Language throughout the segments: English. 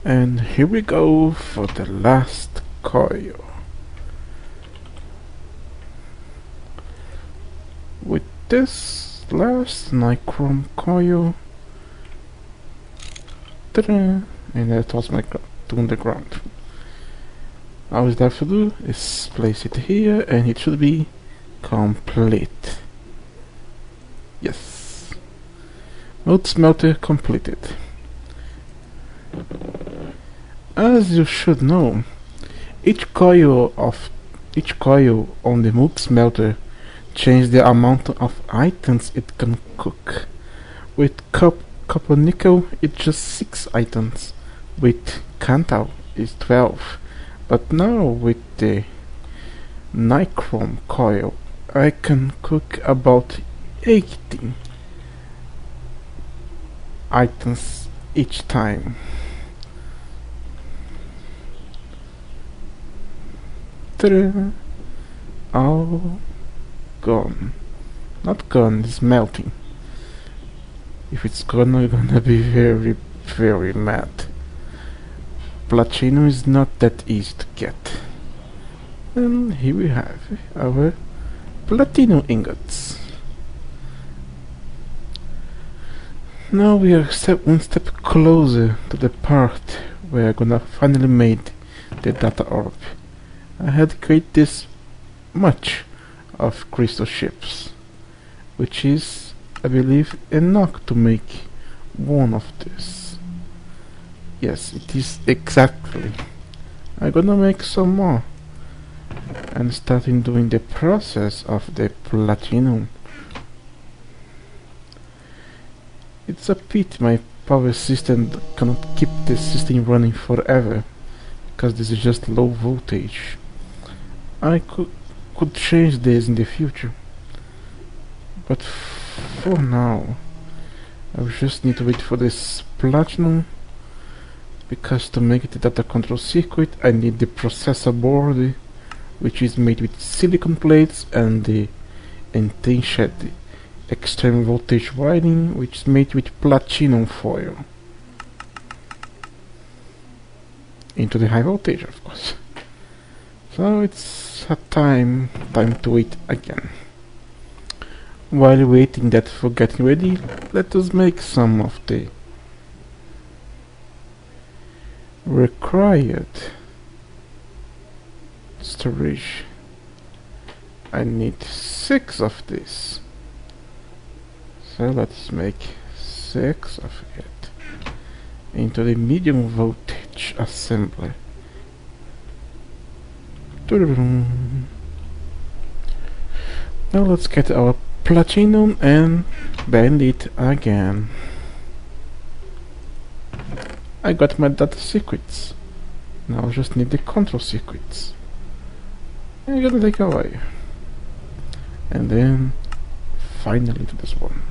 And here we go for the last coil. With this last nichrome coil, and that was my to the ground. All we have to do is place it here, and it should be complete. Yes, mode smelter completed. As you should know, each coil on the multi smelter changes the amount of items it can cook. With copper nickel, it's just 6 items. With Cantal, it's 12. But now with the nichrome coil, I can cook about 18 items each time. All gone. Not gone, it's melting. If it's gone, I'm gonna be very, very mad. Platinum is not that easy to get. And here we have our platinum ingots. Now we are one step closer to the part where I'm gonna finally made the data orb. I had created this much of crystal ships, which is, I believe, enough to make one of this. Yes, it is exactly. I'm gonna make some more and starting doing the process of the platinum. It's a pity my power system cannot keep the system running forever, because this is just low voltage. I could change this in the future, but for now I just need to wait for this platinum, because to make the data control circuit I need the processor board, which is made with silicon plates, and the intention extreme voltage wiring, which is made with platinum foil into the high voltage, of course. So it's a time to wait again. While waiting that for getting ready, let us make some of the required storage. I need 6 of this, so let's make 6 of it into the medium voltage assembly. Now let's get our platinum and bend it again. I got my data circuits. Now I just need the control circuits. I'm gonna take a while. And then finally to this one.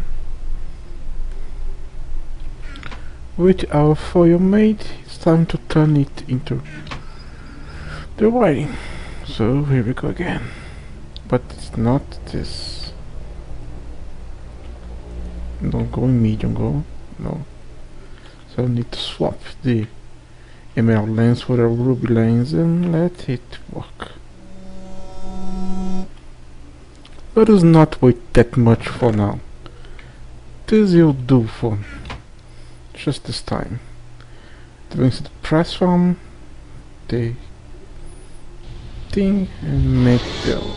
With our foil made, it's time to turn it into the wiring. So here we go again. But it's not this. Don't go in medium, go. No. So I need to swap the emerald lens for a ruby lens and let it work. Let us not wait that much for now. This will do for just this time. Brings the press from the thing and make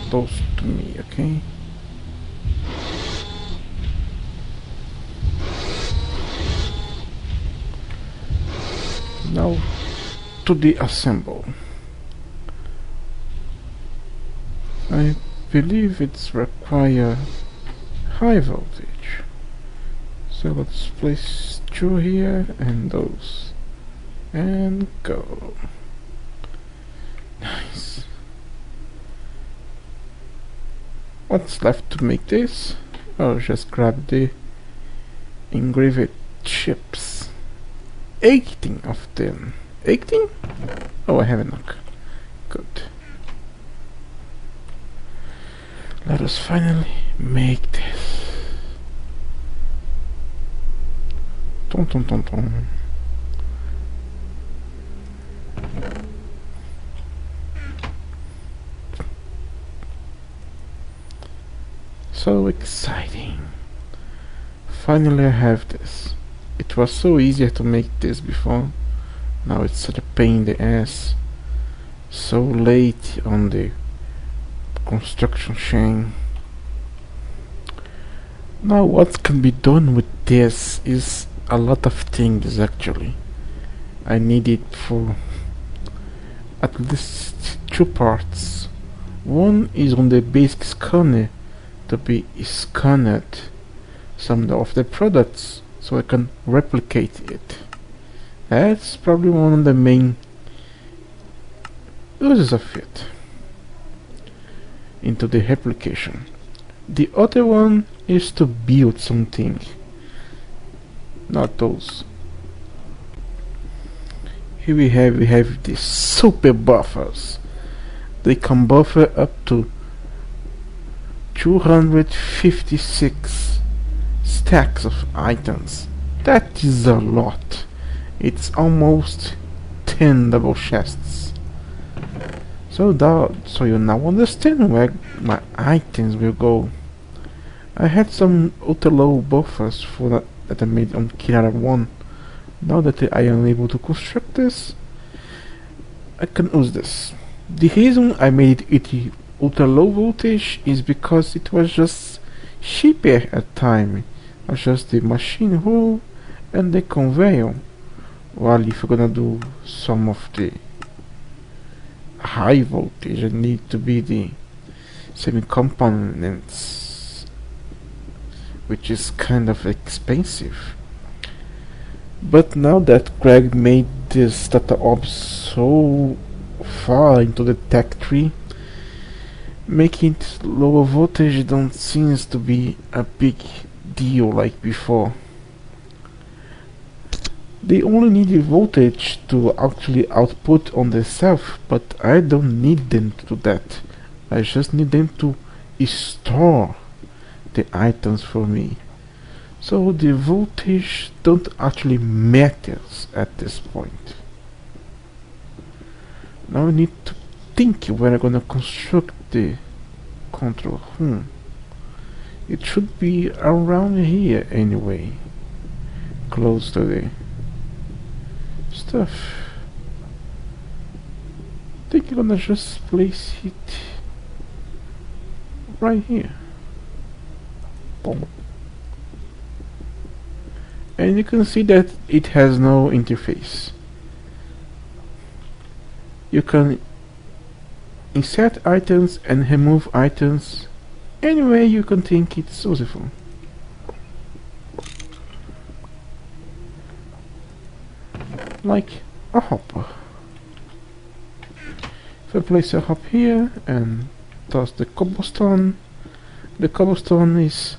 those to me, okay? Now to the assemble. I believe it's require high voltage, so let's place 2 here and those and go. Nice. What's left to make this? Oh, just grab the engraved chips. 18 of them. 18? Oh, I have enough. Good. Let us finally make this. Tom tom tom tom. So exciting. Finally I have this. It was so easier to make this before. Now it's such a pain in the ass. So late on the construction chain. Now what can be done with this is a lot of things actually. I need it for at least two parts. One is on the basic scanner to be scanned some of the products so I can replicate it. That's probably one of the main uses of it into the replication. The other one is to build something, not those. Here we have the super buffers. They can buffer up to 256 stacks of items. That is a lot. It's almost 10 double chests. So you now understand where my items will go. I had some ultra low buffers for that I made on Kirara 1. Now that I am able to construct this, I can use this. The reason I made it ultra low voltage is because it was just cheaper at time. It was just the machine rule and the conveyor. While if you're gonna do some of the high voltage, it need to be the semi components, which is kind of expensive. But now that Greg made this data orb so far into the tech tree, making it lower voltage don't seems to be a big deal like before. They only need the voltage to actually output on themselves, but I don't need them to do that. I just need them to store the items for me. So the voltage don't actually matters at this point. Now we need to think where I'm gonna construct the control room. It should be around here anyway, close to the stuff. I think I'm gonna just place it right here. Boom. And you can see that it has no interface. You can insert items and remove items any way you can think it's useful. Like a hopper. If I place a hop here and toss the cobblestone is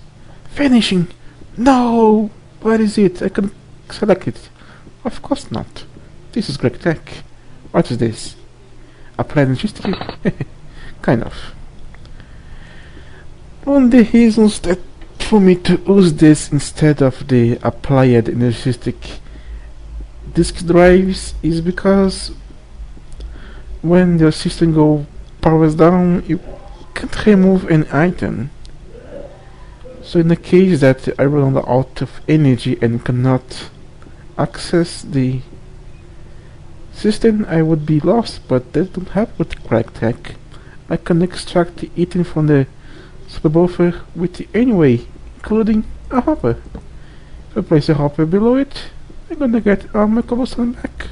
finishing. No! Where is it? I can select it. Of course not. This is Greek Tech. What is this? Applied logistic? Kind of. One of the reasons that for me to use this instead of the applied energetic disk drives is because when your system powers down, you can't remove an item. So in the case that I run out of energy and cannot access the system, I would be lost, but that don't happen with Crack Tech. I can extract the item from the subwoofer with any way, including a hopper. If I place a hopper below it, I'm gonna get all my cobblestone back.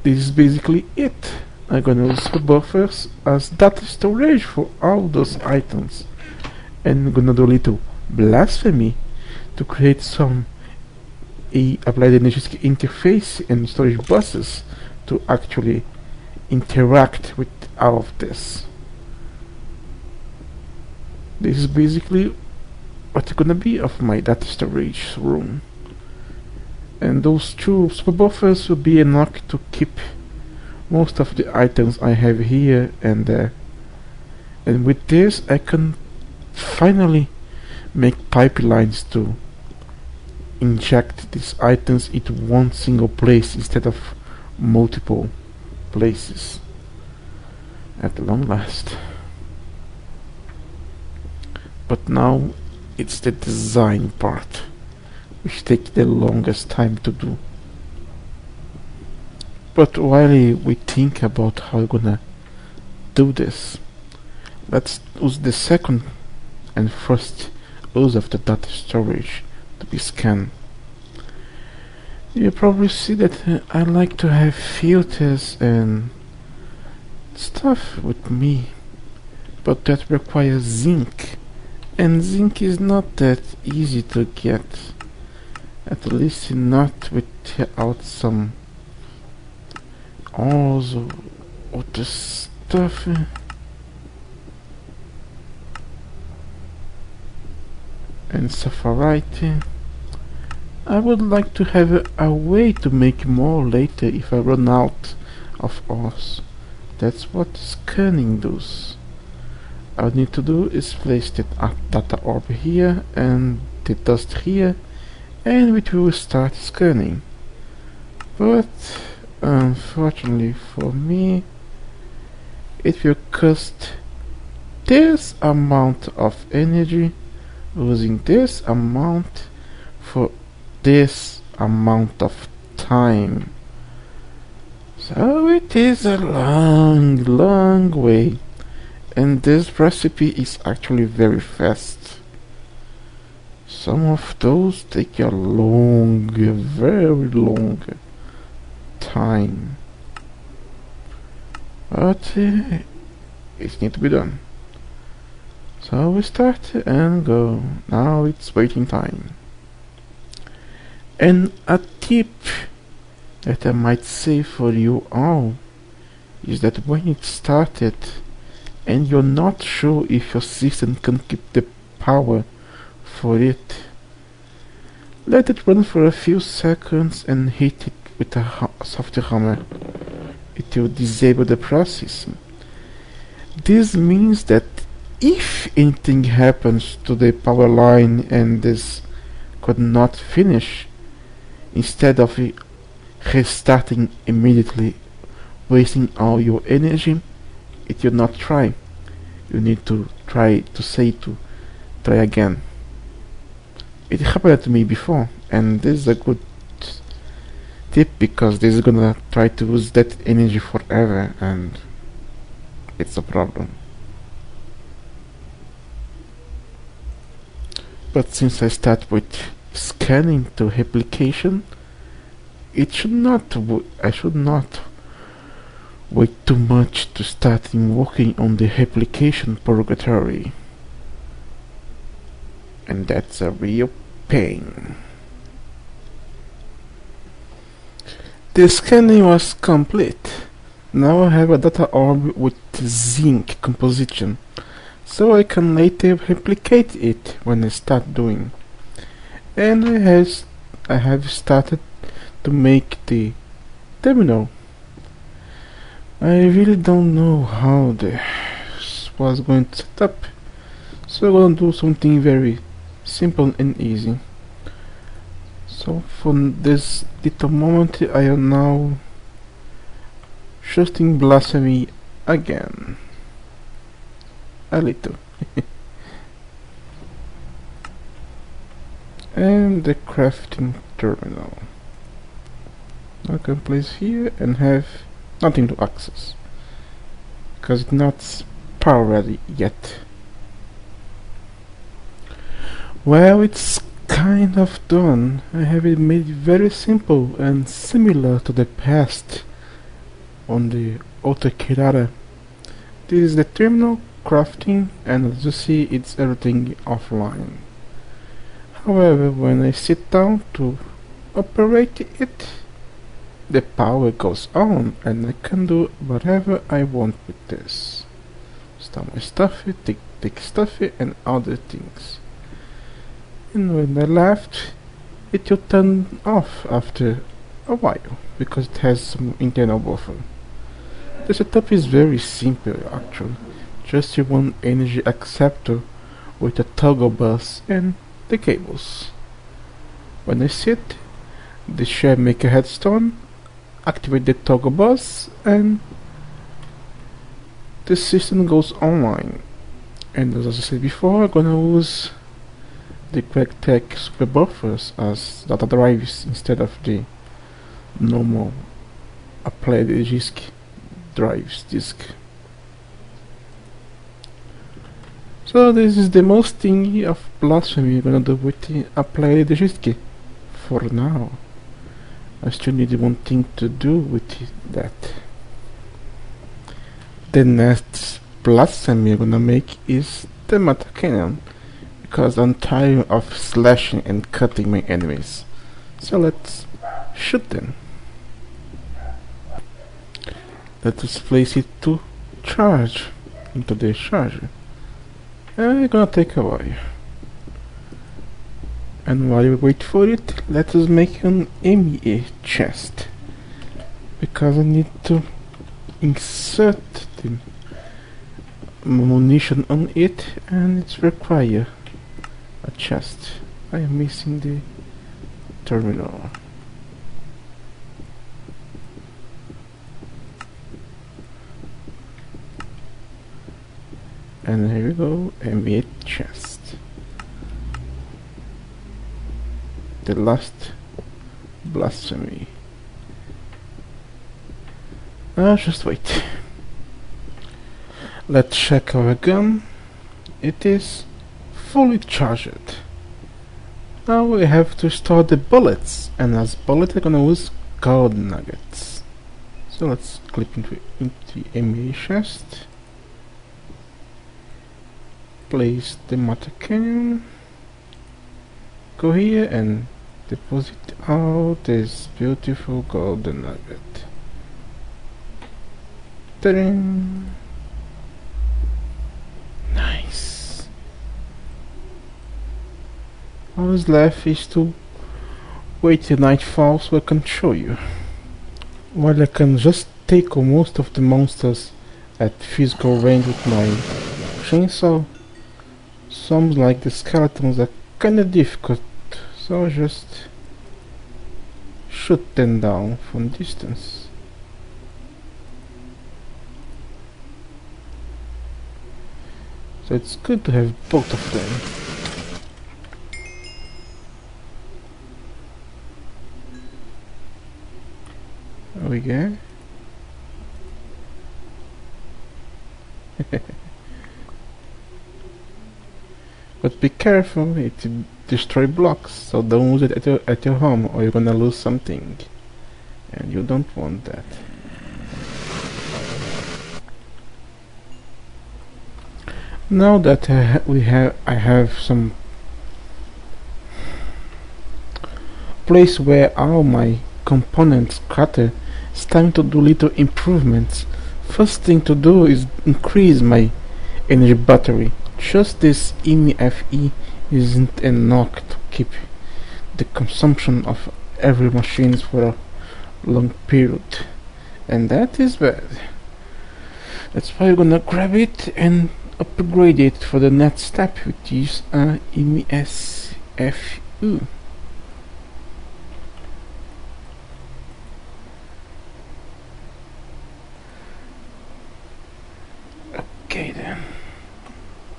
This is basically it. I'm gonna use the buffers as data storage for all those items, and I'm gonna do a little blasphemy to create some applied energetic interface and storage buses to actually interact with all of this. This is basically what's gonna be of my data storage room, and those two super buffers will be enough to keep most of the items I have here and there. And with this I can finally make pipelines to inject these items into one single place instead of multiple places. at long last. But now it's the design part, which takes the longest time to do. But while we think about how we're gonna do this, let's use the second and first use of the data storage to be scanned. You probably see that I like to have filters and stuff with me, but that requires zinc, and zinc is not that easy to get, at least not without some ores or other stuff. And sapphirite. I would like to have a way to make more later if I run out of ores. That's what scanning does. All I need to do is place the data orb here and the dust here, and it will start scanning. But unfortunately for me, it will cost this amount of energy using this amount for this amount of time. So it is a long way, and this recipe is actually very fast. Some of those take a very long time, but it needs to be done. So we start and go. Now it's waiting time. And a tip that I might say for you all is that when it started and you're not sure if your system can keep the power for it, let it run for a few seconds and hit it with a soft hammer. It will disable the process. This means that if anything happens to the power line and this could not finish, instead of restarting immediately, wasting all your energy, it will not try. You need to try again. It happened to me before, and this is a good tip because this is gonna try to use that energy forever, and it's a problem. But since I start with scanning to replication, I should not wait too much to start working on the replication purgatory, and that's a real pain. The scanning was complete. Now I have a data orb with zinc composition, so I can later replicate it when I start doing. And I have started to make the terminal. I really don't know how this was going to set up, so I'm going to do something very simple and easy. So for this little moment I am now shooting blasphemy again. A little. And the crafting terminal. I can place here and have nothing to access because it's not power ready yet. Well, it's kind of done. I have it made very simple and similar to the past on the Auto Kirara. This is the terminal crafting, and as you see, it's everything offline. However, when I sit down to operate it, the power goes on and I can do whatever I want with this. Start my stuffy, take stuffy and other things. And when I left, it will turn off after a while because it has some internal buffer. The setup is very simple actually, just one energy acceptor with a toggle bus and the cables. When I sit, the share maker headstone, activate the toggle bus and this system goes online. And as I said before, I'm gonna use the QuakeTech super buffers as data drives instead of the normal applied disk drives disk. So this is the most thing of blasphemy I'm gonna do with the applied disk for now. I still need one thing to do with that. The next blasphemy I'm gonna make is the meta cannon, because I'm tired of slashing and cutting my enemies. So let's shoot them. Let us place it to charge into the charger. And it's gonna take a while. And while we wait for it, let us make an MEA chest, because I need to insert the ammunition on it, and it's require a chest. I am missing the terminal. And here we go, MEA chest. The last blasphemy. Just wait. Let's check our gun. It is fully charged. Now we have to store the bullets, and as bullets we're gonna use gold nuggets. So let's click into the MEA chest. Place the meta cannon. Go here and deposit all this beautiful golden nugget. Ta-da! Nice. All that's left is to wait till night falls so I can show you. While I can just take on most of the monsters at physical range with my chainsaw, some like the skeletons are kinda difficult, so I just shoot them down from distance. So it's good to have both of them. There we go. But be careful, it destroy blocks, so don't use it at your home or you're gonna lose something. And you don't want that. Now that I have some place where all my components scatter, it's time to do little improvements. First thing to do is increase my energy battery. Just this MEFE isn't enough to keep the consumption of every machine for a long period, and that is bad. That's why I'm gonna grab it and upgrade it for the next step, which is MESFU. Okay then.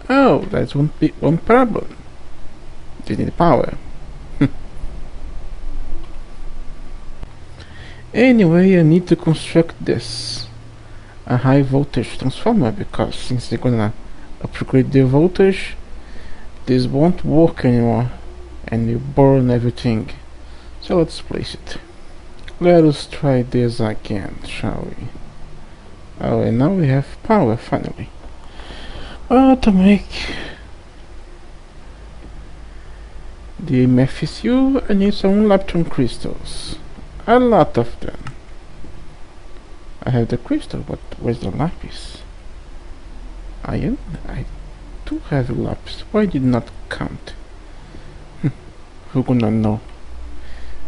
Oh, that won't be one problem. They need power. Anyway, I need to construct this a high voltage transformer, because since they're gonna upgrade the voltage, this won't work anymore and you burn everything. So let's place it. Let us try this again, shall we? Oh, and now we have power finally. To make the MFSU, I need some lepton crystals. A lot of them. I have the crystal, but where's the lapis? I do have lapis. Why did not count? Who gonna know?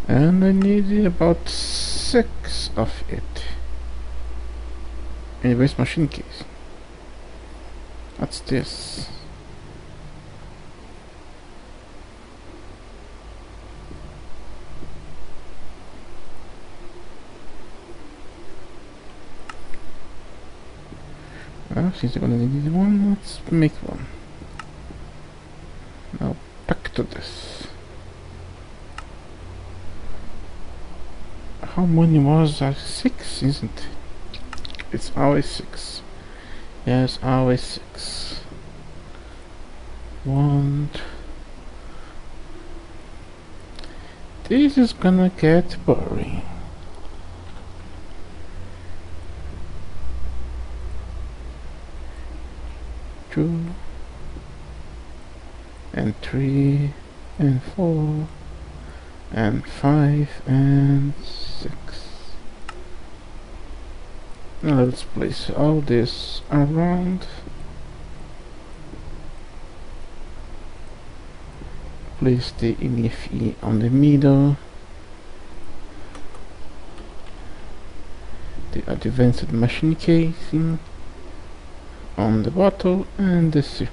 And I need about 6 of it. Anyways, machine keys. What's this? Since you're gonna need one, let's make one. Now back to this. How many was that? 6, isn't it? It's always 6. Yes, always 6. 1. This is gonna get boring. 2 and 3 and 4 and 5 and 6. Now let's place all this around. Place the NFE on the middle. The advanced machine casing on the bottle and the circuit.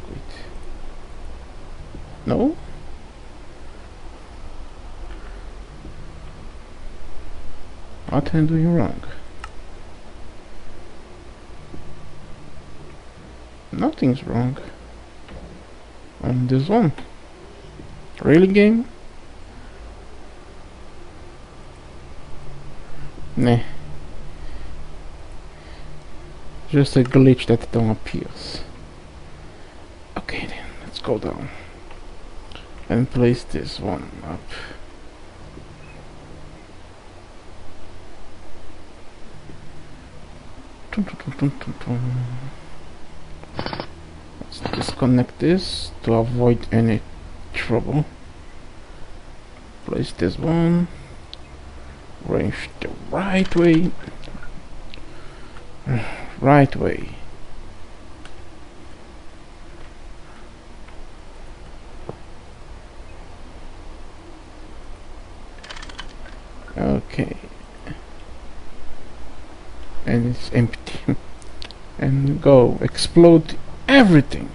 No? What am I doing wrong? Nothing's wrong on this one. Really, game? Nah. Just a glitch that don't appears. Okay then, let's go down and place this one up. Let's disconnect this to avoid any trouble. Place this one, range the right way, right way. Okay, and it's empty. And go explode everything.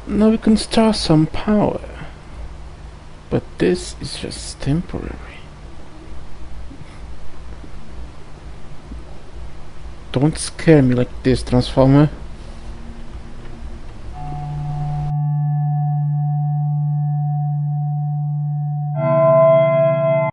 Now we can start some power, but this is just temporary. Don't scare me like this, Transformer.